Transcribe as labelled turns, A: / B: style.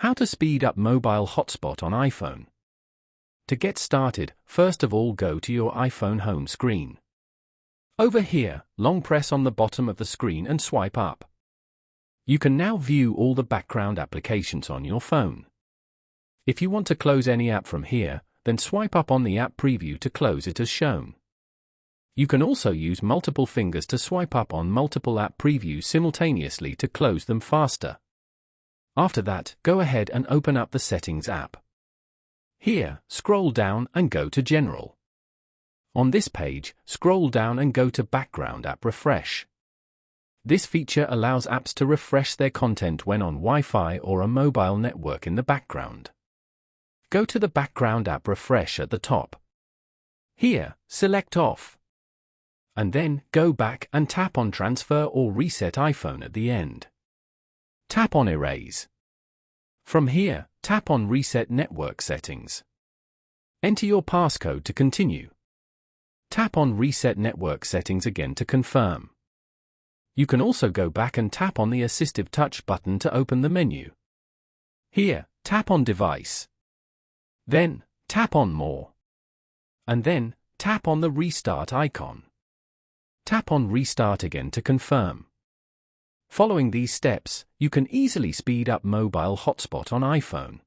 A: How to speed up mobile hotspot on iPhone. To get started, first of all go to your iPhone home screen. Over here, long press on the bottom of the screen and swipe up. You can now view all the background applications on your phone. If you want to close any app from here, then swipe up on the app preview to close it as shown. You can also use multiple fingers to swipe up on multiple app previews simultaneously to close them faster. After that, go ahead and open up the Settings app. Here, scroll down and go to General. On this page, scroll down and go to Background App Refresh. This feature allows apps to refresh their content when on Wi-Fi or a mobile network in the background. Go to the Background App Refresh at the top. Here, select Off. And then, go back and tap on Transfer or Reset iPhone at the end. Tap on Erase. From here, tap on Reset Network Settings. Enter your passcode to continue. Tap on Reset Network Settings again to confirm. You can also go back and tap on the Assistive Touch button to open the menu. Here, tap on Device. Then, tap on More. And then, tap on the Restart icon. Tap on Restart again to confirm. Following these steps, you can easily speed up mobile hotspot on iPhone.